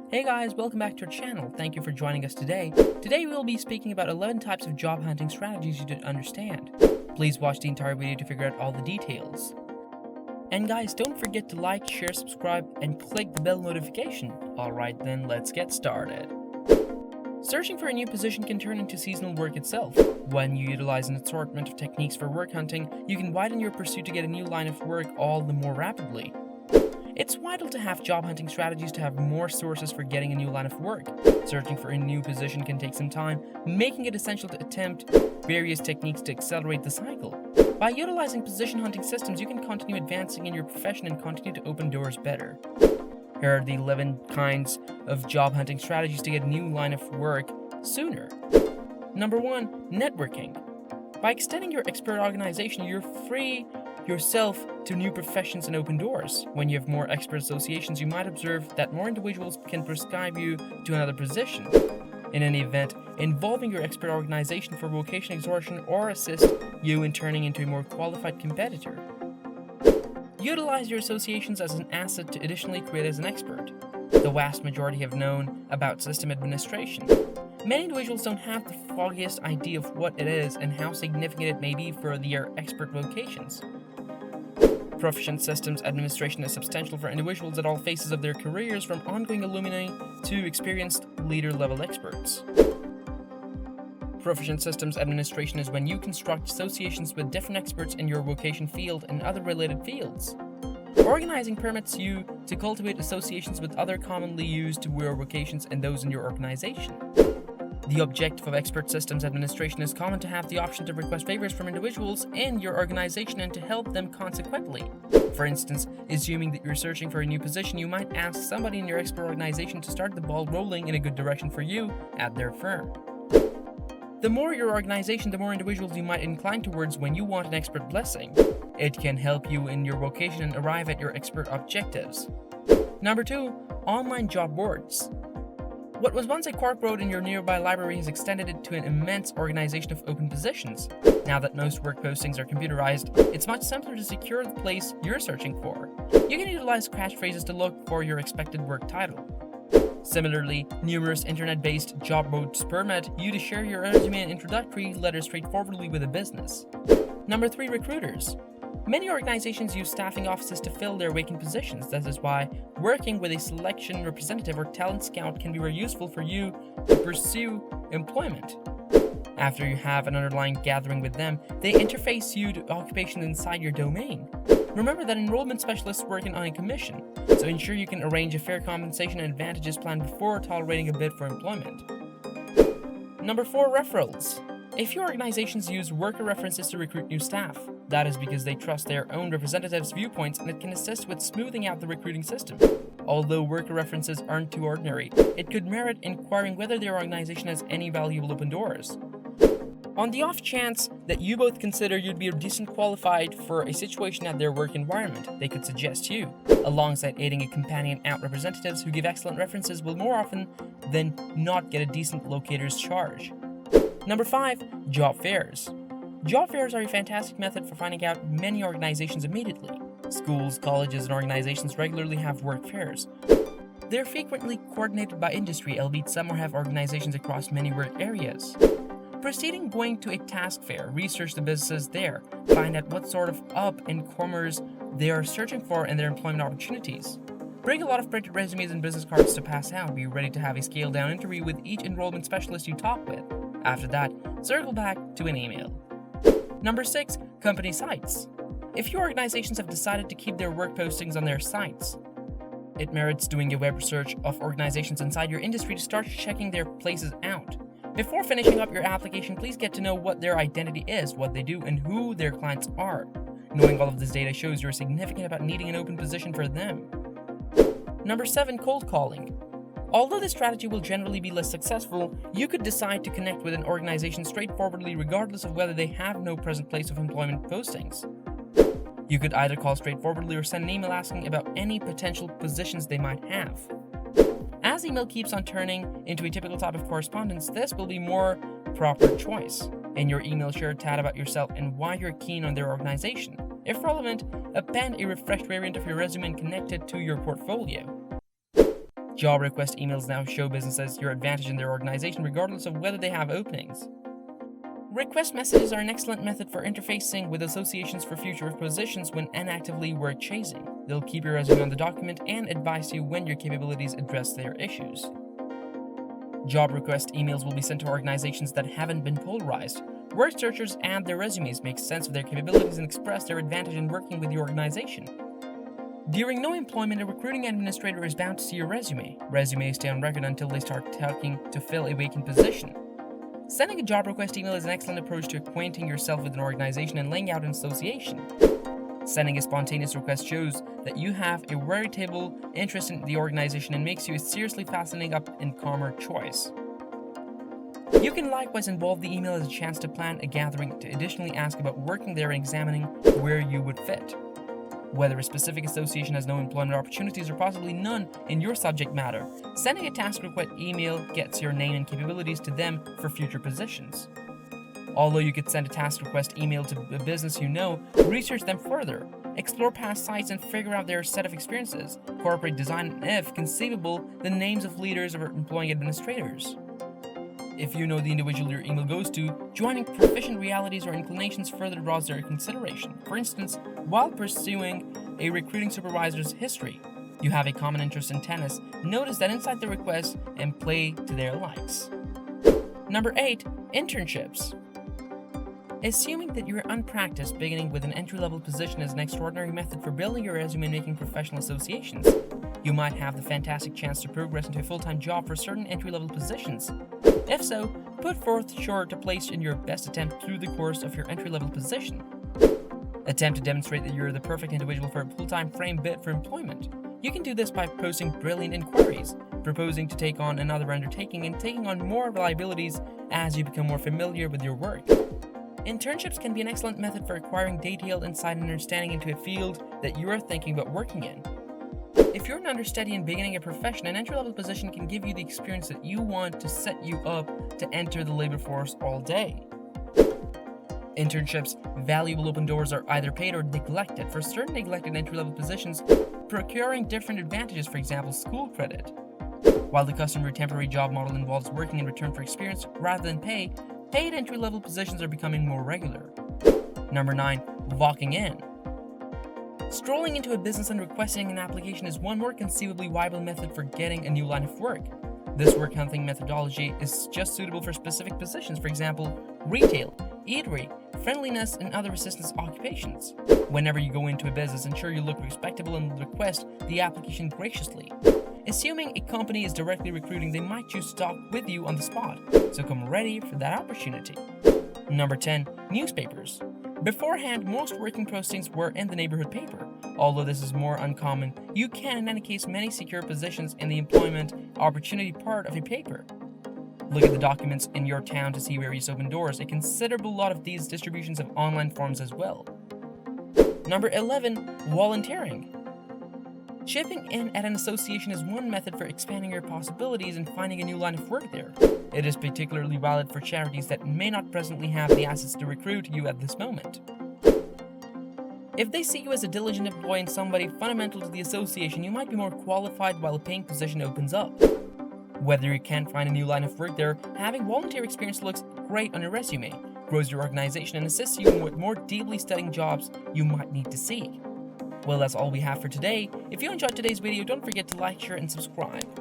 Hey guys, welcome back to our channel. Thank you for joining us today. Today we will be speaking about 11 types of job hunting strategies you should understand. Please watch the entire video to figure out all the details. And guys, don't forget to like, share, subscribe, and click the bell notification. Alright then, let's get started. Searching for a new position can turn into seasonal work itself. When you utilize an assortment of techniques for work hunting, you can widen your pursuit to get a new line of work all the more rapidly. It's vital to have job hunting strategies to have more sources for getting a new line of work. Searching for a new position can take some time, making it essential to attempt various techniques to accelerate the cycle. By utilizing position hunting systems, you can continue advancing in your profession and continue to open doors better. Here are the 11 kinds of job hunting strategies to get a new line of work sooner. Number 1, networking. By extending your expert organization, you're free yourself to new professions and open doors. When you have more expert associations, you might observe that more individuals can prescribe you to another position. In any event, involving your expert organization for vocation exhaustion or assist you in turning into a more qualified competitor. Utilize your associations as an asset to additionally create as an expert. The vast majority have known about system administration. Many individuals don't have the foggiest idea of what it is and how significant it may be for their expert vocations. Proficient systems administration is substantial for individuals at all phases of their careers, from ongoing alumni to experienced leader-level experts. Proficient systems administration is when you construct associations with different experts in your vocation field and other related fields. Organizing permits you to cultivate associations with other commonly used to your vocations and those in your organization. The objective of expert systems administration is common to have the option to request favors from individuals in your organization and to help them consequently. For instance, assuming that you're searching for a new position, you might ask somebody in your expert organization to start the ball rolling in a good direction for you at their firm. The more your organization, the more individuals you might incline towards when you want an expert blessing. It can help you in your vocation and arrive at your expert objectives. Number 2, online job boards. What was once a cork road in your nearby library has extended it to an immense organization of open positions. Now that most work postings are computerized, it's much simpler to secure the place you're searching for. You can utilize catchphrases to look for your expected work title. Similarly, numerous internet-based job boards permit you to share your resume and introductory letter straightforwardly with a business. Number 3, recruiters. Many organizations use staffing offices to fill their vacant positions. This is why working with a selection representative or talent scout can be very useful for you to pursue employment. After you have an underlying gathering with them, they interface you to occupations inside your domain. Remember that enrollment specialists work on a commission, so ensure you can arrange a fair compensation and advantages plan before tolerating a bid for employment. Number 4, referrals. If your organizations use worker references to recruit new staff, that is because they trust their own representatives' viewpoints and it can assist with smoothing out the recruiting system. Although worker references aren't too ordinary, it could merit inquiring whether their organization has any valuable open doors. On the off chance that you both consider you'd be decent qualified for a situation at their work environment, they could suggest you. Alongside aiding a companion out, representatives who give excellent references will more often than not get a decent locator's charge. Number 5, job fairs. Job fairs are a fantastic method for finding out many organizations immediately. Schools, colleges, and organizations regularly have work fairs. They're frequently coordinated by industry, albeit some have organizations across many work areas. Preceding going to a task fair, research the businesses there, find out what sort of up-and-comers they are searching for and their employment opportunities. Bring a lot of printed resumes and business cards to pass out. Be ready to have a scaled-down interview with each enrollment specialist you talk with. After that, circle back to an email. Number 6, company sites. If your organizations have decided to keep their work postings on their sites, it merits doing a web search of organizations inside your industry to start checking their places out. Before finishing up your application, please get to know what their identity is, what they do, and who their clients are. Knowing all of this data shows you're significant about needing an open position for them. Number 7, cold calling. Although this strategy will generally be less successful, you could decide to connect with an organization straightforwardly regardless of whether they have no present place of employment postings. You could either call straightforwardly or send an email asking about any potential positions they might have. As email keeps on turning into a typical type of correspondence, this will be more proper choice. In your email, share a tad about yourself and why you're keen on their organization. If relevant, append a refreshed variant of your resume and connect it to your portfolio. Job request emails now show businesses your advantage in their organization regardless of whether they have openings. Request messages are an excellent method for interfacing with associations for future positions when inactively work chasing. They'll keep your resume on the document and advise you when your capabilities address their issues. Job request emails will be sent to organizations that haven't been polarized. Work searchers add their resumes, make sense of their capabilities, and express their advantage in working with the organization. During no employment, a recruiting administrator is bound to see your resume. Resumes stay on record until they start talking to fill a vacant position. Sending a job request email is an excellent approach to acquainting yourself with an organization and laying out an association. Sending a spontaneous request shows that you have a veritable interest in the organization and makes you a seriously fascinating up-and-comer choice. You can likewise involve the email as a chance to plan a gathering to additionally ask about working there and examining where you would fit. Whether a specific association has no employment opportunities or possibly none in your subject matter, sending a task request email gets your name and capabilities to them for future positions. Although you could send a task request email to a business you know, research them further, explore past sites and figure out their set of experiences, corporate design, and if conceivable, the names of leaders or employing administrators. If you know the individual your email goes to, joining proficient realities or inclinations further draws their consideration. For instance, while pursuing a recruiting supervisor's history, you have a common interest in tennis, notice that inside the request and play to their likes. Number 8. Internships. Assuming that you're unpracticed, beginning with an entry-level position is an extraordinary method for building your resume and making professional associations. You might have the fantastic chance to progress into a full-time job for certain entry-level positions. If so, put forth sure to place in your best attempt through the course of your entry-level position. Attempt to demonstrate that you're the perfect individual for a full-time frame bid for employment. You can do this by posting brilliant inquiries, proposing to take on another undertaking, and taking on more liabilities as you become more familiar with your work. Internships can be an excellent method for acquiring detailed insight and understanding into a field that you are thinking about working in. If you're an understudy and beginning a profession, an entry-level position can give you the experience that you want to set you up to enter the labor force all day. Internships' valuable open doors are either paid or neglected. For certain neglected entry-level positions, procuring different advantages, for example, school credit. While the customary temporary job model involves working in return for experience rather than pay, paid entry-level positions are becoming more regular. Number 9. Walking in. Strolling into a business and requesting an application is one more conceivably viable method for getting a new line of work. This work hunting methodology is just suitable for specific positions, for example, retail, eatery, friendliness, and other assistance occupations. Whenever you go into a business, ensure you look respectable and request the application graciously. Assuming a company is directly recruiting, they might choose to talk with you on the spot, so come ready for that opportunity. Number 10. Newspapers. Beforehand, most working postings were in the neighborhood paper. Although this is more uncommon, you can in any case many secure positions in the employment opportunity part of a paper. Look at the documents in your town to see various open doors. A considerable lot of these distributions have online forms as well. Number 11. Volunteering. Chipping in at an association is one method for expanding your possibilities and finding a new line of work there. It is particularly valid for charities that may not presently have the assets to recruit you at this moment. If they see you as a diligent employee and somebody fundamental to the association, you might be more qualified while a paying position opens up. Whether you can't find a new line of work there, having volunteer experience looks great on your resume, grows your organization, and assists you with more deeply studying jobs you might need to seek. Well, that's all we have for today. If you enjoyed today's video, don't forget to like, share, and subscribe.